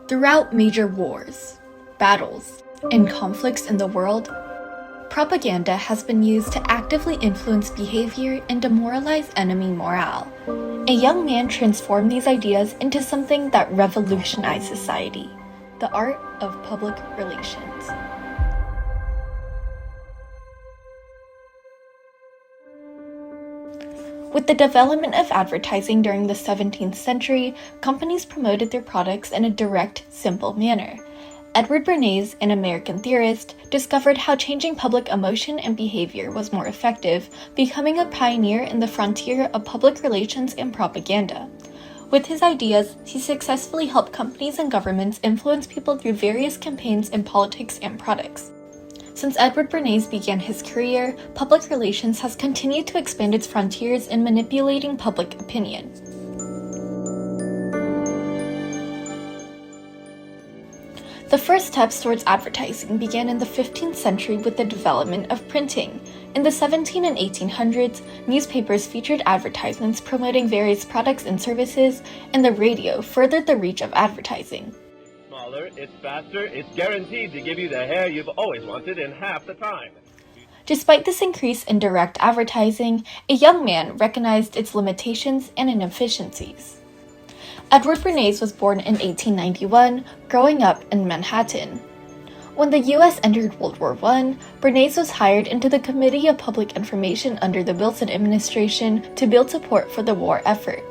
Throughout major wars, battles, and conflicts in the world, propaganda has been used to actively influence behavior and demoralize enemy morale. A young man transformed these ideas into something that revolutionized society: the art of public relations. With the development of advertising during the 17th century, companies promoted their products in a direct, simple manner. Edward Bernays, an American theorist, discovered how changing public emotion and behavior was more effective, becoming a pioneer in the frontier of public relations and propaganda. With his ideas, he successfully helped companies and governments influence people through various campaigns in politics and products. Since Edward Bernays began his career, public relations has continued to expand its frontiers in manipulating public opinion. The first steps towards advertising began in the 15th century with the development of printing. In the 1700s and 1800s, newspapers featured advertisements promoting various products and services, and the radio furthered the reach of advertising. It's faster, it's guaranteed to give you the hair you've always wanted in half the time. Despite this increase in direct advertising, a young man recognized its limitations and inefficiencies. Edward Bernays was born in 1891, growing up in Manhattan. When the U.S. entered World War I, Bernays was hired into the Committee of Public Information under the Wilson administration to build support for the war effort.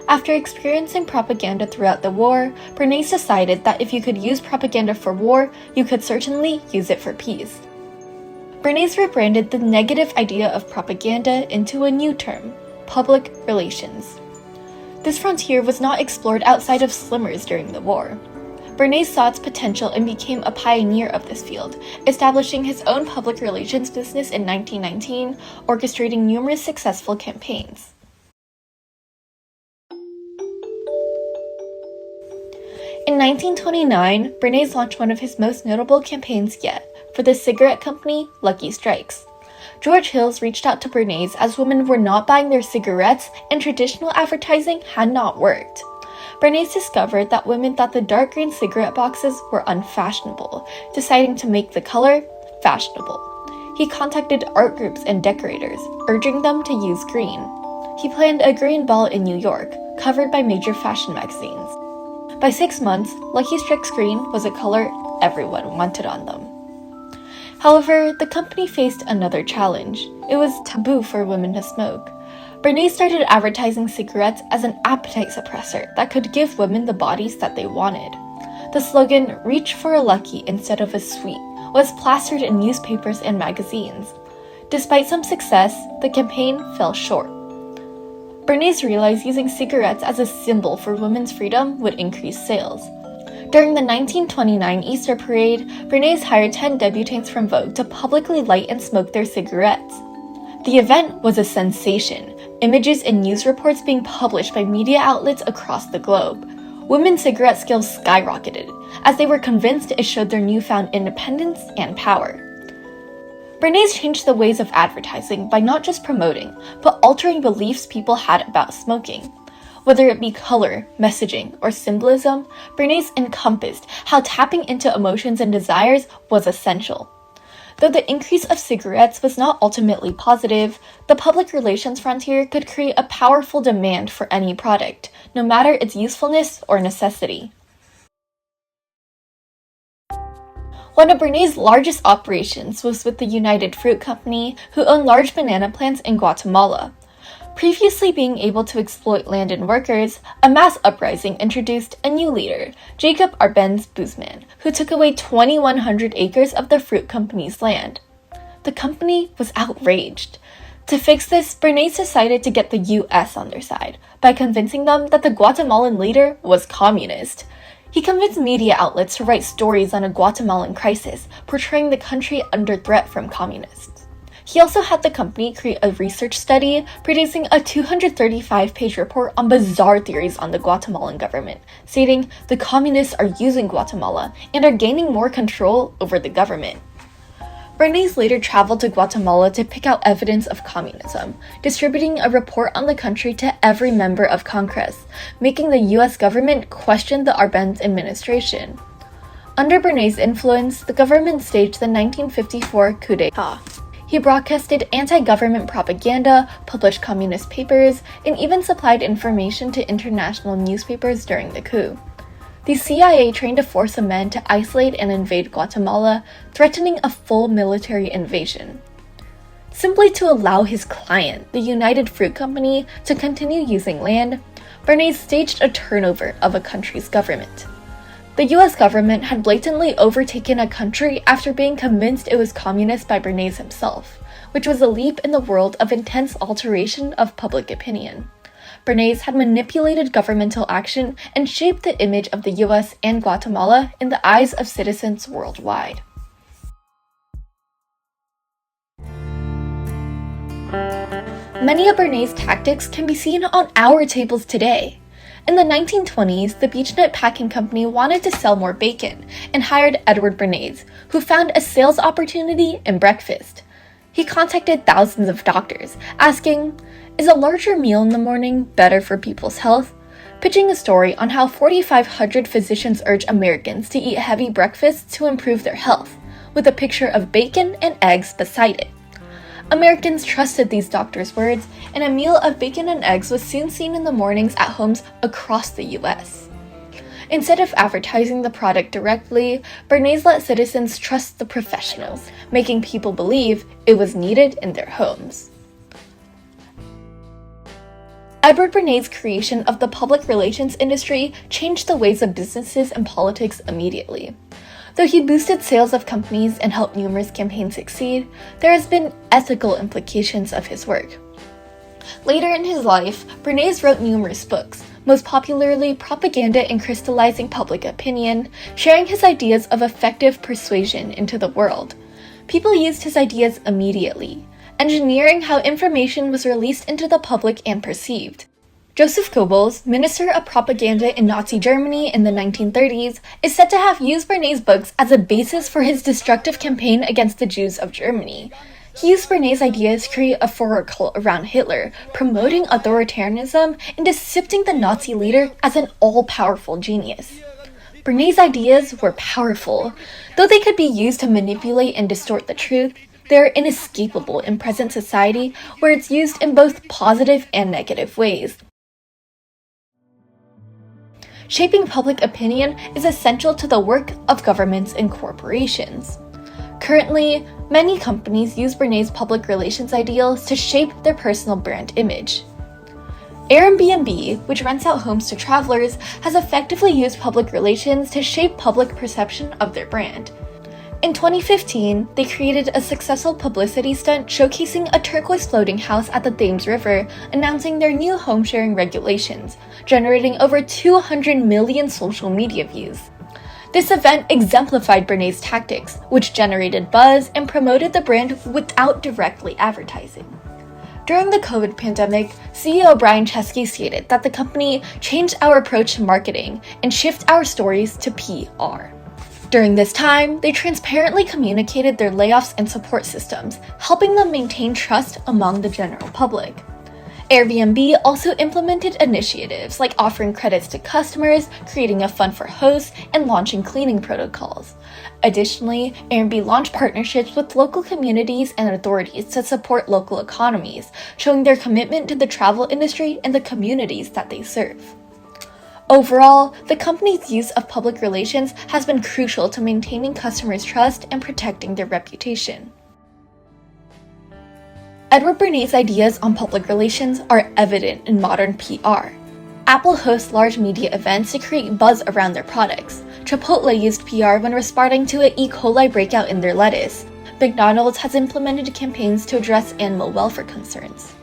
After experiencing propaganda throughout the war, Bernays decided that if you could use propaganda for war, you could certainly use it for peace. Bernays rebranded the negative idea of propaganda into a new term: public relations. This frontier was not explored outside of slimmers during the war. Bernays saw its potential and became a pioneer of this field, establishing his own public relations business in 1919, orchestrating numerous successful campaigns. In 1929, Bernays launched one of his most notable campaigns yet, for the cigarette company Lucky Strikes. George Hills reached out to Bernays as women were not buying their cigarettes and traditional advertising had not worked. Bernays discovered that women thought the dark green cigarette boxes were unfashionable, deciding to make the color fashionable. He contacted art groups and decorators, urging them to use green. He planned a green ball in New York, covered by major fashion magazines. By 6 months, Lucky Strikes green was a color everyone wanted on them. However, the company faced another challenge. It was taboo for women to smoke. Bernays started advertising cigarettes as an appetite suppressor that could give women the bodies that they wanted. The slogan, "Reach for a Lucky instead of a Sweet," was plastered in newspapers and magazines. Despite some success, the campaign fell short. Bernays realized using cigarettes as a symbol for women's freedom would increase sales. During the 1929 Easter Parade, Bernays hired 10 debutantes from Vogue to publicly light and smoke their cigarettes. The event was a sensation, images and news reports being published by media outlets across the globe. Women's cigarette sales skyrocketed, as they were convinced it showed their newfound independence and power. Bernays changed the ways of advertising by not just promoting, but altering beliefs people had about smoking. Whether it be color, messaging, or symbolism, Bernays encompassed how tapping into emotions and desires was essential. Though the increase of cigarettes was not ultimately positive, the public relations frontier could create a powerful demand for any product, no matter its usefulness or necessity. One of Bernays' largest operations was with the United Fruit Company, who owned large banana plants in Guatemala. Previously being able to exploit land and workers, a mass uprising introduced a new leader, Jacob Arbenz Guzman, who took away 2,100 acres of the fruit company's land. The company was outraged. To fix this, Bernays decided to get the US on their side by convincing them that the Guatemalan leader was communist. He convinced media outlets to write stories on a Guatemalan crisis, portraying the country under threat from communists. He also had the company create a research study, producing a 235-page report on bizarre theories on the Guatemalan government, stating the communists are using Guatemala and are gaining more control over the government. Bernays later traveled to Guatemala to pick out evidence of communism, distributing a report on the country to every member of Congress, making the US government question the Arbenz administration. Under Bernays' influence, the government staged the 1954 coup d'etat. He broadcasted anti-government propaganda, published communist papers, and even supplied information to international newspapers during the coup. The CIA trained a force of men to isolate and invade Guatemala, threatening a full military invasion. Simply to allow his client, the United Fruit Company, to continue using land, Bernays staged a turnover of a country's government. The US government had blatantly overtaken a country after being convinced it was communist by Bernays himself, which was a leap in the world of intense alteration of public opinion. Bernays had manipulated governmental action and shaped the image of the US and Guatemala in the eyes of citizens worldwide. Many of Bernays' tactics can be seen on our tables today. In the 1920s, the Beechnut Packing Company wanted to sell more bacon and hired Edward Bernays, who found a sales opportunity in breakfast. He contacted thousands of doctors, asking, "Is a larger meal in the morning better for people's health?" Pitching a story on how 4,500 physicians urge Americans to eat heavy breakfasts to improve their health, with a picture of bacon and eggs beside it. Americans trusted these doctors' words, and a meal of bacon and eggs was soon seen in the mornings at homes across the US. Instead of advertising the product directly, Bernays let citizens trust the professionals, making people believe it was needed in their homes. Edward Bernays' creation of the public relations industry changed the ways of businesses and politics immediately. Though he boosted sales of companies and helped numerous campaigns succeed, there has been ethical implications of his work. Later in his life, Bernays wrote numerous books, most popularly Propaganda in Crystallizing Public Opinion, sharing his ideas of effective persuasion into the world. People used his ideas immediately, engineering how information was released into the public and perceived. Joseph Goebbels, Minister of Propaganda in Nazi Germany in the 1930s, is said to have used Bernays' books as a basis for his destructive campaign against the Jews of Germany. He used Bernays' ideas to create a Führer cult around Hitler, promoting authoritarianism and depicting the Nazi leader as an all-powerful genius. Bernays' ideas were powerful. Though they could be used to manipulate and distort the truth, they are inescapable in present society where it's used in both positive and negative ways. Shaping public opinion is essential to the work of governments and corporations. Currently, many companies use Bernays' public relations ideals to shape their personal brand image. Airbnb, which rents out homes to travelers, has effectively used public relations to shape public perception of their brand. In 2015, they created a successful publicity stunt showcasing a turquoise floating house at the Thames River, announcing their new home-sharing regulations, generating over 200 million social media views. This event exemplified Bernays' tactics, which generated buzz and promoted the brand without directly advertising. During the COVID pandemic, CEO Brian Chesky stated that the company changed our approach to marketing and shift our stories to PR. During this time, they transparently communicated their layoffs and support systems, helping them maintain trust among the general public. Airbnb also implemented initiatives like offering credits to customers, creating a fund for hosts, and launching cleaning protocols. Additionally, Airbnb launched partnerships with local communities and authorities to support local economies, showing their commitment to the travel industry and the communities that they serve. Overall, the company's use of public relations has been crucial to maintaining customers' trust and protecting their reputation. Edward Bernays' ideas on public relations are evident in modern PR. Apple hosts large media events to create buzz around their products. Chipotle used PR when responding to an E. coli breakout in their lettuce. McDonald's has implemented campaigns to address animal welfare concerns.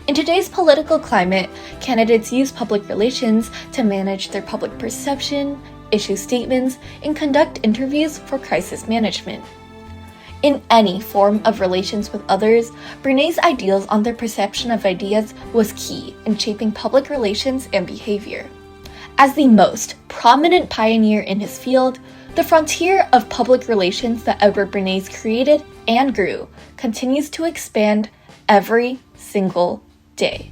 In today's political climate, candidates use public relations to manage their public perception, issue statements, and conduct interviews for crisis management. In any form of relations with others, Bernays' ideals on their perception of ideas was key in shaping public relations and behavior. As the most prominent pioneer in his field, The frontier of public relations that Edward Bernays created and grew continues to expand every single day.